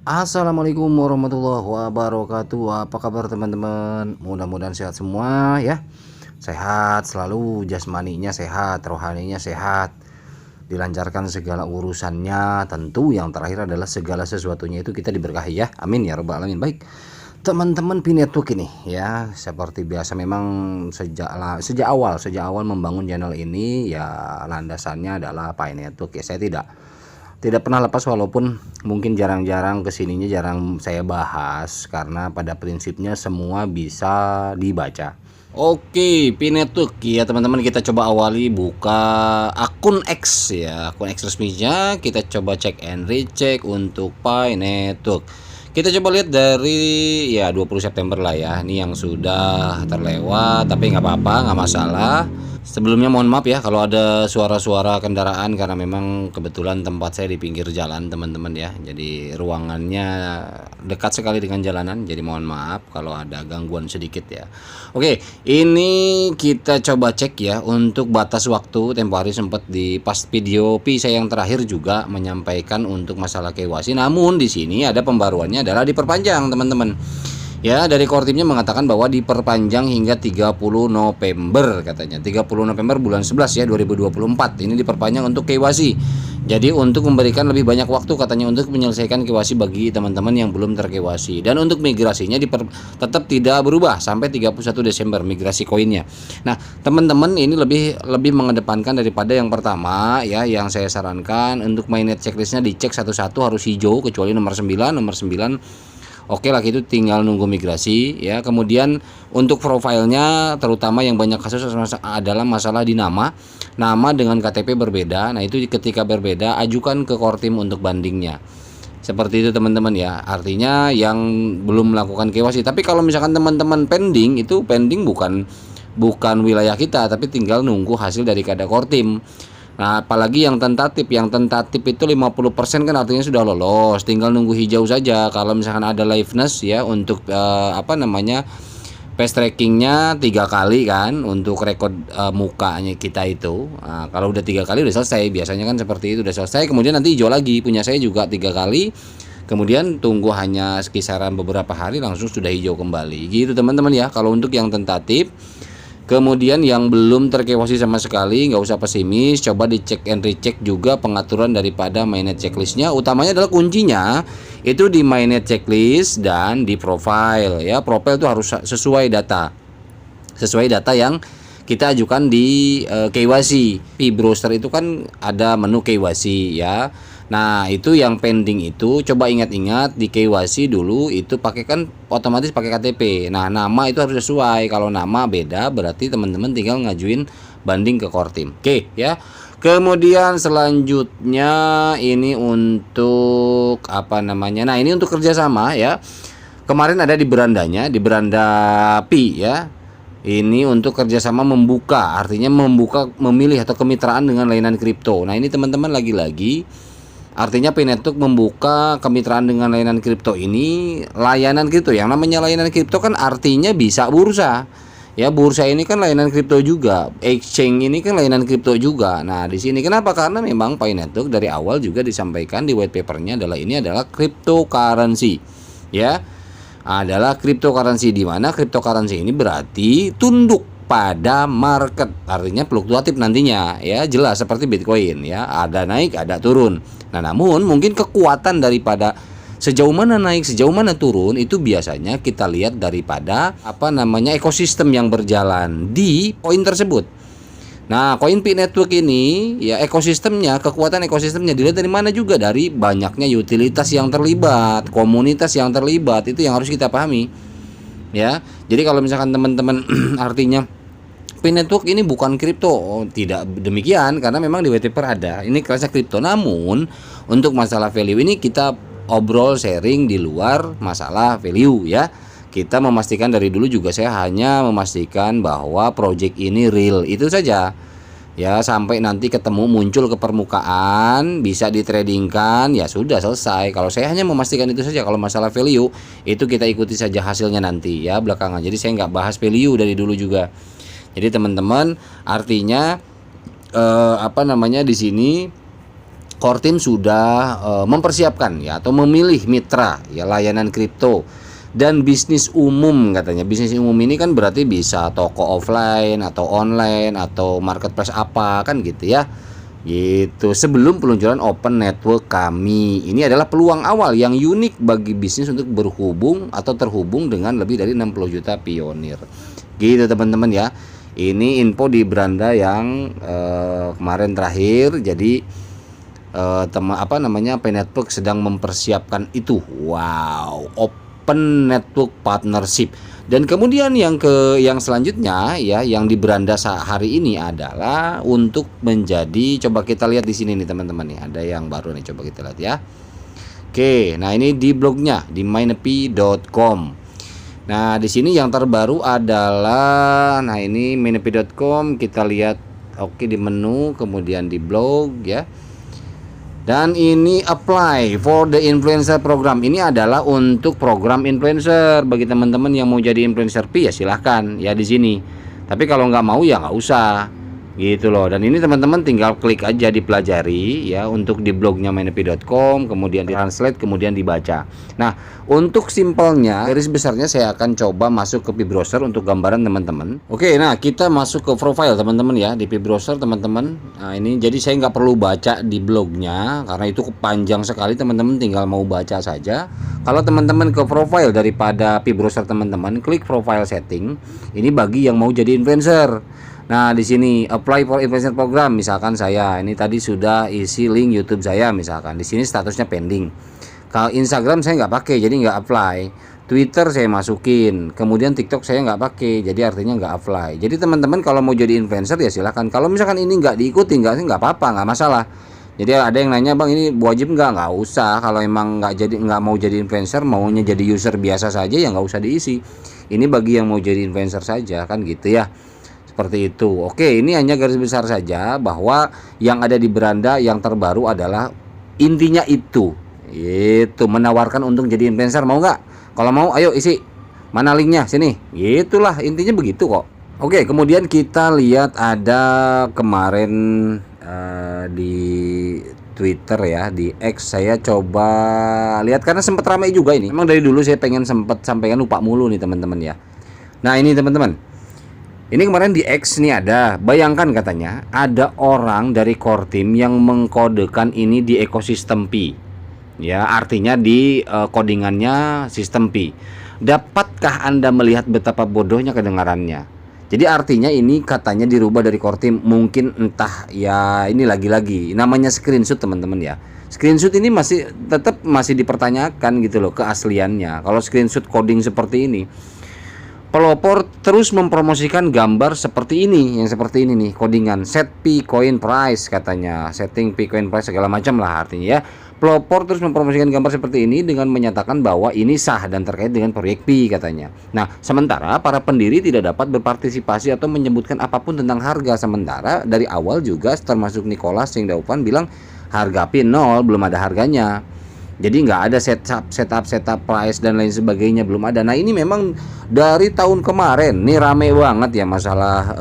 Assalamualaikum warahmatullahi wabarakatuh. Apa kabar teman-teman? Mudah-mudahan sehat semua ya. Sehat selalu, jasmaninya sehat, rohaninya sehat. Dilancarkan segala urusannya. Tentu yang terakhir adalah segala sesuatunya itu kita diberkahi ya. Amin ya rabbal alamin. Baik. Teman-teman Pi Network ini ya, seperti biasa memang sejak awal membangun channel ini ya landasannya adalah Pi Network ya. Saya tidak pernah lepas, walaupun mungkin jarang-jarang kesininya jarang saya bahas karena pada prinsipnya semua bisa dibaca. Oke, Pinetuk ya teman-teman, kita coba awali buka akun X ya, akun X resminya. Kita coba cek and recheck untuk Pinetuk. Kita coba lihat dari ya 20 September lah ya. Ini yang sudah terlewat, tapi nggak apa-apa, nggak masalah. Sebelumnya mohon maaf ya kalau ada suara-suara kendaraan, karena memang kebetulan tempat saya di pinggir jalan teman-teman ya. Jadi ruangannya dekat sekali dengan jalanan, jadi mohon maaf kalau ada gangguan sedikit ya. Oke, ini kita coba cek ya untuk batas waktu. Tempo hari sempat di pas video Pi saya yang terakhir juga menyampaikan untuk masalah KYC. Namun di sini ada pembaruannya adalah diperpanjang teman-teman. Ya, dari core timnya mengatakan bahwa diperpanjang hingga 30 November katanya. 30 November bulan 11 ya 2024. Ini diperpanjang untuk KYC. Jadi untuk memberikan lebih banyak waktu katanya untuk menyelesaikan KYC bagi teman-teman yang belum ter-KYC. Dan untuk migrasinya tetap tidak berubah sampai 31 Desember migrasi koinnya. Nah, teman-teman ini lebih mengedepankan daripada yang pertama ya, yang saya sarankan untuk mainnet checklistnya dicek satu-satu harus hijau kecuali nomor 9. Nomor 9 oke lah, itu tinggal nunggu migrasi ya. Kemudian untuk profilnya terutama yang banyak kasus adalah masalah di nama dengan KTP berbeda. Nah itu ketika berbeda ajukan ke core team untuk bandingnya. Seperti itu teman-teman ya. Artinya yang belum melakukan KYC. Tapi kalau misalkan teman-teman pending, itu pending bukan wilayah kita, tapi tinggal nunggu hasil dari kada core team. Nah, apalagi yang tentatif itu 50% kan artinya sudah lolos, tinggal nunggu hijau saja. Kalau misalkan ada liveness ya untuk face trackingnya 3 kali kan untuk rekod mukanya kita itu. Nah, kalau udah 3 kali udah selesai, biasanya kan seperti itu, udah selesai. Kemudian nanti hijau lagi, punya saya juga 3 kali. Kemudian tunggu hanya kisaran beberapa hari langsung sudah hijau kembali. Gitu teman-teman ya. Kalau untuk yang tentatif. Kemudian yang belum ter-KYC sama sekali, nggak usah pesimis, coba dicek and recheck juga pengaturan daripada mainnet checklistnya. Utamanya adalah kuncinya itu di mainnet checklist dan di profile ya. Profile itu harus sesuai data yang kita ajukan di KYC. Di browser itu kan ada menu KYC ya. Nah itu yang pending itu coba ingat-ingat di KYC dulu itu pakai kan otomatis pakai KTP. Nah nama itu harus sesuai. Kalau nama beda berarti teman-teman tinggal ngajuin banding ke core team. Oke ya. Kemudian selanjutnya ini untuk Nah ini untuk kerjasama ya. Kemarin ada di berandanya, di beranda Pi ya. Ini untuk kerjasama membuka, artinya memilih atau kemitraan dengan layanan kripto. Nah ini teman-teman lagi-lagi artinya Pinetuk membuka kemitraan dengan layanan kripto ini. Layanan kripto, yang namanya layanan kripto kan artinya bisa bursa. Ya, bursa ini kan layanan kripto juga. Exchange ini kan layanan kripto juga. Nah, di sini kenapa? Karena memang Pinetuk dari awal juga disampaikan di white papernya ini adalah cryptocurrency. Ya. Adalah cryptocurrency, di mana cryptocurrency ini berarti tunduk pada market, artinya fluktuatif nantinya ya, jelas seperti Bitcoin ya, ada naik ada turun. Nah namun mungkin kekuatan daripada sejauh mana naik sejauh mana turun itu biasanya kita lihat daripada ekosistem yang berjalan di koin tersebut. Nah koin Pi Network ini ya ekosistemnya, kekuatan ekosistemnya dilihat dari mana juga, dari banyaknya utilitas yang terlibat, komunitas yang terlibat, itu yang harus kita pahami ya. Jadi kalau misalkan teman-teman artinya Pi Network ini bukan kripto, tidak demikian, karena memang di white paper ada ini kelasnya kripto. Namun untuk masalah value ini kita obrol sharing di luar masalah value ya. Kita memastikan dari dulu juga, saya hanya memastikan bahwa project ini real, itu saja ya. Sampai nanti ketemu muncul ke permukaan bisa ditradingkan ya sudah selesai. Kalau saya hanya memastikan itu saja. Kalau masalah value itu kita ikuti saja hasilnya nanti ya belakangan. Jadi saya nggak bahas value dari dulu juga. Jadi teman-teman artinya di sini Core Team sudah mempersiapkan ya atau memilih mitra ya layanan kripto dan bisnis umum katanya. Bisnis umum ini kan berarti bisa toko offline atau online atau marketplace apa kan gitu ya. Gitu. Sebelum peluncuran open network kami. Ini adalah peluang awal yang unik bagi bisnis untuk berhubung atau terhubung dengan lebih dari 60 juta pionir. Gitu teman-teman ya. Ini info di beranda yang kemarin terakhir. Jadi P-Network sedang mempersiapkan itu. Wow, Open Network Partnership. Dan kemudian yang selanjutnya ya, yang di beranda hari ini adalah untuk menjadi, coba kita lihat di sini nih teman-teman nih, ada yang baru nih, coba kita lihat ya. Oke, nah ini di blognya di mainepi.com. Nah, di sini yang terbaru adalah, nah ini mainepi.com, kita lihat. Oke, di menu, kemudian di blog ya. Dan ini apply for the influencer program. Ini adalah untuk program influencer. Bagi teman-teman yang mau jadi influencer Pi ya silahkan ya di sini. Tapi kalau nggak mau ya nggak usah. Gitu loh. Dan ini teman-teman tinggal klik aja, dipelajari ya, untuk di blognya mainepi.com, kemudian di translate, kemudian dibaca. Nah, untuk simpelnya, garis besarnya saya akan coba masuk ke Pi Browser untuk gambaran teman-teman. Oke, nah kita masuk ke profile teman-teman ya di Pi Browser teman-teman. Nah ini jadi saya nggak perlu baca di blognya karena itu panjang sekali, teman-teman tinggal mau baca saja. Kalau teman-teman ke profile daripada Pi Browser teman-teman, klik profile setting. Ini bagi yang mau jadi influencer. Nah, di sini apply for influencer program, misalkan saya ini tadi sudah isi link YouTube saya misalkan. Di sini statusnya pending. Kalau Instagram saya nggak pakai, jadi nggak apply. Twitter saya masukin, kemudian TikTok saya nggak pakai, jadi artinya nggak apply. Jadi teman-teman kalau mau jadi influencer ya silahkan. Kalau misalkan ini nggak diikuti, nggak apa-apa, nggak masalah. Jadi ada yang nanya, bang ini wajib nggak usah. Kalau emang nggak mau jadi influencer, maunya jadi user biasa saja ya nggak usah diisi. Ini bagi yang mau jadi influencer saja kan gitu ya. Seperti itu. Oke, ini hanya garis besar saja bahwa yang ada di beranda yang terbaru adalah intinya itu menawarkan untuk jadi influencer. Mau nggak? Kalau mau ayo isi, mana linknya, sini. Itulah intinya begitu kok. Oke, kemudian kita lihat ada kemarin di Twitter ya, di X saya coba lihat karena sempat ramai juga ini. Emang dari dulu saya pengen sempat sampaikan, lupa mulu nih teman-teman ya. Nah ini teman-teman, ini kemarin di X nih ada, bayangkan katanya ada orang dari core team yang mengkodekan ini di ekosistem Pi. Ya, artinya di codingannya sistem Pi. Dapatkah Anda melihat betapa bodohnya kedengarannya? Jadi artinya ini katanya dirubah dari core team, mungkin entah ya, ini lagi-lagi namanya screenshot teman-teman ya. Screenshot ini tetap masih dipertanyakan gitu loh keasliannya. Kalau screenshot coding seperti ini, pelopor terus mempromosikan gambar seperti ini, yang seperti ini nih, codingan set Pi coin price katanya, setting Pi coin price segala macam lah artinya ya. Pelopor terus mempromosikan gambar seperti ini dengan menyatakan bahwa ini sah dan terkait dengan proyek Pi katanya. Nah, sementara para pendiri tidak dapat berpartisipasi atau menyebutkan apapun tentang harga. Sementara dari awal juga termasuk Nicholas Sing Daupan bilang harga Pi 0, belum ada harganya. Jadi nggak ada setup price dan lain sebagainya, belum ada. Nah ini memang dari tahun kemarin nih rame banget ya masalah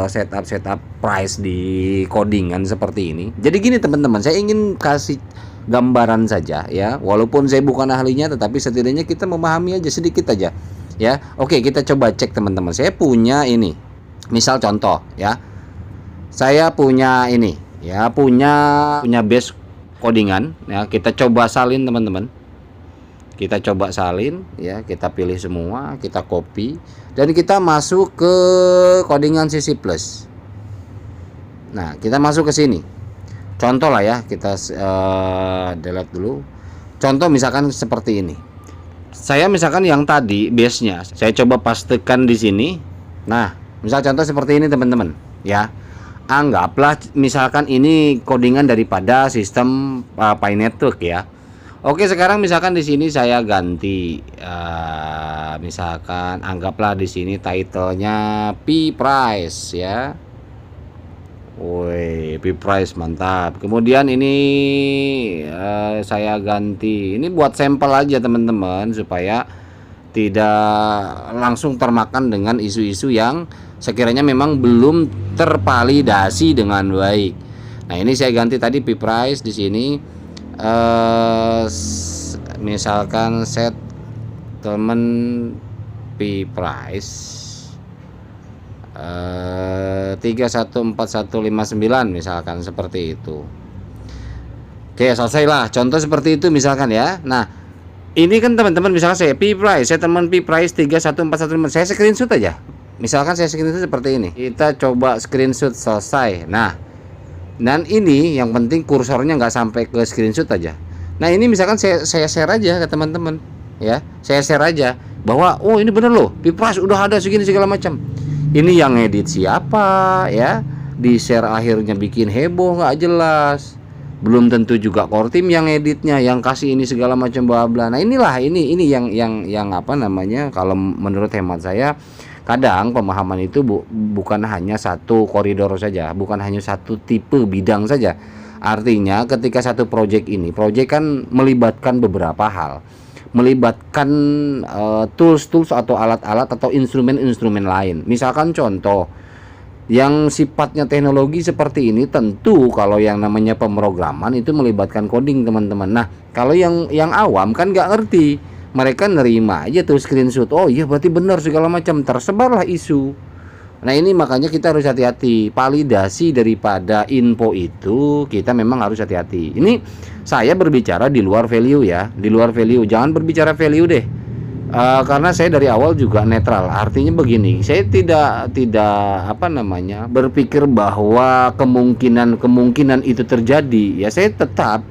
setup price di codingan seperti ini. Jadi gini teman-teman, saya ingin kasih gambaran saja ya, walaupun saya bukan ahlinya, tetapi setidaknya kita memahami aja sedikit aja ya. Oke, kita coba cek teman-teman. Saya punya ini, misal contoh ya, saya punya ini ya, punya base codingan ya, kita coba salin teman-teman, kita coba salin ya, kita pilih semua, kita copy dan kita masuk ke codingan CC Plus. Nah kita masuk ke sini, contoh lah ya, kita delete dulu. Contoh misalkan seperti ini, saya misalkan yang tadi base nya saya coba pastekan di sini. Nah misal contoh seperti ini teman-teman ya, anggaplah misalkan ini codingan daripada sistem P-Network ya. Oke, sekarang misalkan di sini saya ganti misalkan anggaplah di sini titlenya Pi Price ya. Woi, Pi Price mantap. Kemudian ini saya ganti, ini buat sampel aja teman-teman supaya tidak langsung termakan dengan isu-isu yang sekiranya memang belum tervalidasi dengan baik. Nah, ini saya ganti tadi P price di sini, misalkan settlement P price 314159 misalkan seperti itu. Oke, selesai lah. Contoh seperti itu misalkan ya. Nah, ini kan teman-teman misalkan saya P price, settlement P price 314159. Saya screenshot aja. Misalkan saya screenshot seperti ini. Kita coba screenshot selesai. Nah, dan ini yang penting kursornya nggak sampai ke screenshot aja. Nah, ini misalkan saya share aja ke teman-teman ya. Saya share aja bahwa oh ini bener loh, P price udah ada segini segala macam. Ini yang edit siapa ya? Di share akhirnya bikin heboh nggak jelas. Belum tentu juga core team yang editnya, yang kasih ini segala macam bla bla. Nah, inilah ini yang apa namanya, kalau menurut hemat saya kadang pemahaman itu bukan hanya satu koridor saja, bukan hanya satu tipe bidang saja. Artinya ketika satu project kan melibatkan beberapa hal, melibatkan tools-tools atau alat-alat atau instrumen-instrumen lain. Misalkan contoh yang sifatnya teknologi seperti ini, tentu kalau yang namanya pemrograman itu melibatkan coding teman-teman. Nah, kalau yang awam kan nggak ngerti, mereka nerima aja tuh screenshot, oh iya berarti benar segala macam, tersebarlah isu. Nah, ini makanya kita harus hati-hati, validasi daripada info itu kita memang harus hati-hati. Ini saya berbicara di luar value ya, di luar value, jangan berbicara value deh. Karena saya dari awal juga netral, artinya begini, saya tidak apa namanya berpikir bahwa kemungkinan itu terjadi ya. Saya tetap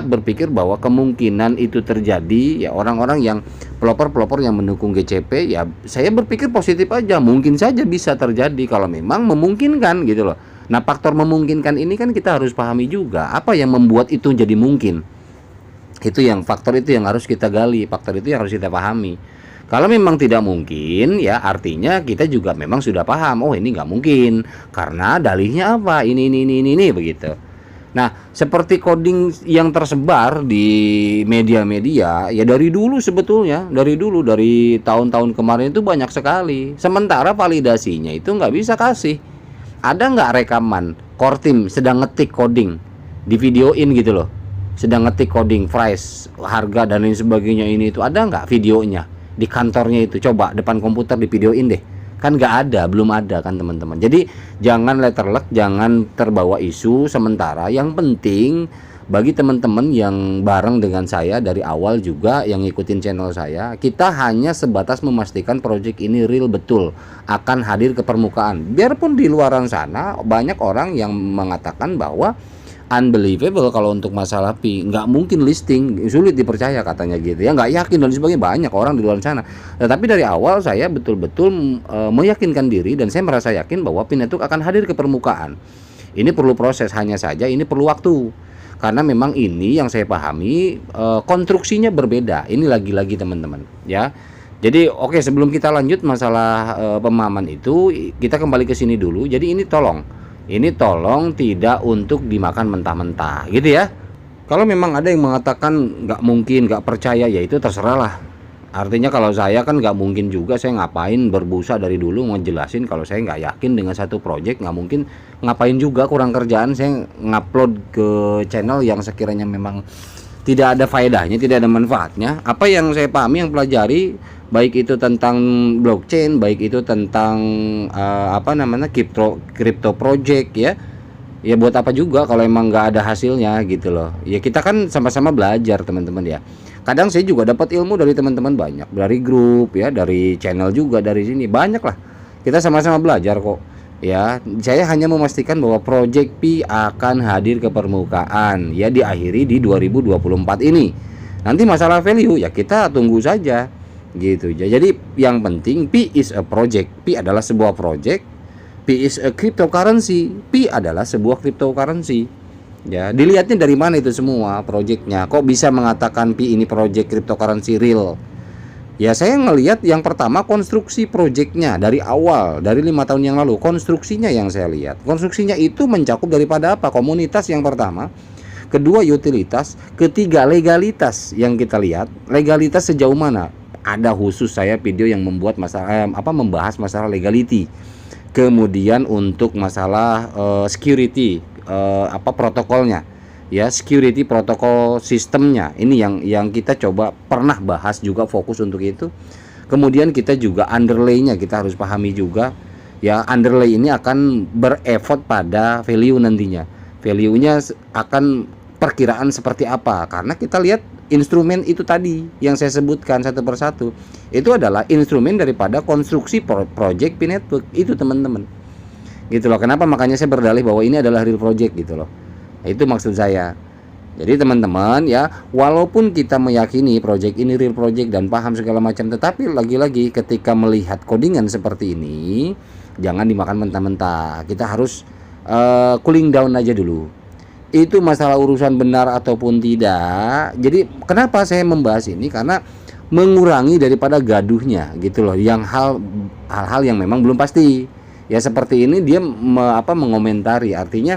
berpikir bahwa kemungkinan itu terjadi ya. Orang-orang yang pelopor yang mendukung GCP ya, saya berpikir positif aja, mungkin saja bisa terjadi kalau memang memungkinkan gitu loh. Nah, faktor memungkinkan ini kan kita harus pahami juga, apa yang membuat itu jadi mungkin. Faktor itu yang harus kita gali, faktor itu yang harus kita pahami. Kalau memang tidak mungkin ya, artinya kita juga memang sudah paham, oh ini nggak mungkin karena dalihnya apa, ini begitu. Nah, seperti coding yang tersebar di media-media ya dari dulu sebetulnya, dari tahun-tahun kemarin itu banyak sekali. Sementara validasinya itu nggak bisa kasih. Ada nggak rekaman core team sedang ngetik coding, di videoin gitu loh, sedang ngetik coding price, harga dan lain sebagainya, ini itu ada nggak videonya di kantornya itu? Coba depan komputer di videoin deh, kan nggak ada, belum ada kan teman-teman. Jadi jangan letterlek, jangan terbawa isu sementara. Yang penting bagi teman-teman yang bareng dengan saya dari awal juga, yang ngikutin channel saya, kita hanya sebatas memastikan project ini real betul akan hadir ke permukaan. Biarpun di luaran sana banyak orang yang mengatakan bahwa unbelievable kalau untuk masalah Pi, nggak mungkin listing, sulit dipercaya katanya gitu ya, nggak yakin dan sebagainya, banyak orang di luar sana. Tapi dari awal saya betul-betul meyakinkan diri dan saya merasa yakin bahwa Pi Network akan hadir ke permukaan. Ini perlu proses, hanya saja ini perlu waktu, karena memang ini yang saya pahami konstruksinya berbeda. Ini lagi-lagi teman-teman ya. Jadi oke, sebelum kita lanjut masalah pemahaman itu, kita kembali ke sini dulu. Jadi ini tolong tidak untuk dimakan mentah-mentah gitu ya. Kalau memang ada yang mengatakan nggak mungkin, nggak percaya, ya itu terserah lah. Artinya kalau saya kan nggak mungkin juga, saya ngapain berbusa dari dulu ngejelasin kalau saya nggak yakin dengan satu project, nggak mungkin. Ngapain juga, kurang kerjaan saya ngupload ke channel yang sekiranya memang tidak ada faedahnya, tidak ada manfaatnya. Apa yang saya pahami, yang pelajari, baik itu tentang blockchain, baik itu tentang crypto project ya buat apa juga kalau emang nggak ada hasilnya gitu loh ya. Kita kan sama-sama belajar teman-teman ya. Kadang saya juga dapat ilmu dari teman-teman banyak, dari grup ya, dari channel juga, dari sini banyak lah, kita sama-sama belajar kok ya. Saya hanya memastikan bahwa project Pi akan hadir ke permukaan ya, diakhiri di 2024 ini. Nanti masalah value ya kita tunggu saja gitu. Jadi yang penting Pi is a project, Pi adalah sebuah project, Pi is a cryptocurrency, Pi adalah sebuah cryptocurrency ya. Dilihatnya dari mana itu semua projectnya, kok bisa mengatakan Pi ini project cryptocurrency real ya. Saya ngelihat yang pertama konstruksi projectnya dari awal, dari 5 tahun yang lalu, konstruksinya yang saya lihat, konstruksinya itu mencakup daripada apa, komunitas yang pertama, kedua utilitas, ketiga legalitas. Yang kita lihat legalitas sejauh mana, ada khusus saya video yang membuat masalah membahas masalah legality. Kemudian untuk masalah security, apa protokolnya, ya security protokol sistemnya. Ini yang kita coba pernah bahas juga, fokus untuk itu. Kemudian kita juga underlay-nya kita harus pahami juga, ya underlay ini akan berefort pada value nantinya. Value-nya akan perkiraan seperti apa, karena kita lihat instrumen itu tadi yang saya sebutkan satu persatu itu adalah instrumen daripada konstruksi project P-Network itu, teman-teman, gitu loh. Kenapa makanya saya berdalih bahwa ini adalah real project gitu loh. Nah, itu maksud saya. Jadi teman-teman ya, walaupun kita meyakini project ini real project dan paham segala macam, tetapi lagi-lagi ketika melihat codingan seperti ini jangan dimakan mentah-mentah. Kita harus cooling down aja dulu. Itu masalah urusan benar ataupun tidak. Jadi kenapa saya membahas ini, karena mengurangi daripada gaduhnya gitu loh, yang hal-hal yang memang belum pasti. Ya seperti ini dia mengomentari, artinya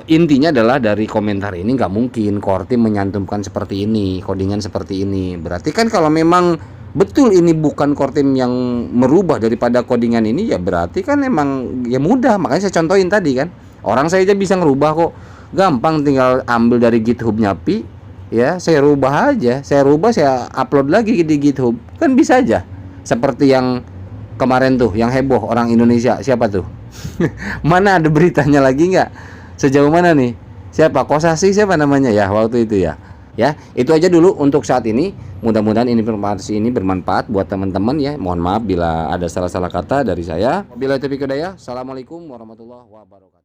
intinya adalah dari komentar ini nggak mungkin core team menyantumkan seperti ini, codingan seperti ini. Berarti kan kalau memang betul ini bukan core team yang merubah daripada codingan ini, ya berarti kan emang ya mudah. Makanya saya contohin tadi kan, orang saya aja bisa ngerubah kok, gampang, tinggal ambil dari GitHub-nya Pi, ya saya rubah aja, saya upload lagi di GitHub, kan bisa aja. Seperti yang kemarin tuh yang heboh orang Indonesia, siapa tuh? Mana ada beritanya lagi nggak? Sejauh mana nih? Siapa? Kosasi siapa namanya ya waktu itu ya? Ya, itu aja dulu untuk saat ini. Mudah-mudahan informasi ini bermanfaat buat teman-teman ya. Mohon maaf bila ada salah-salah kata dari saya. Wabillahi taufiq wal hidayah. Assalamualaikum warahmatullahi wabarakatuh.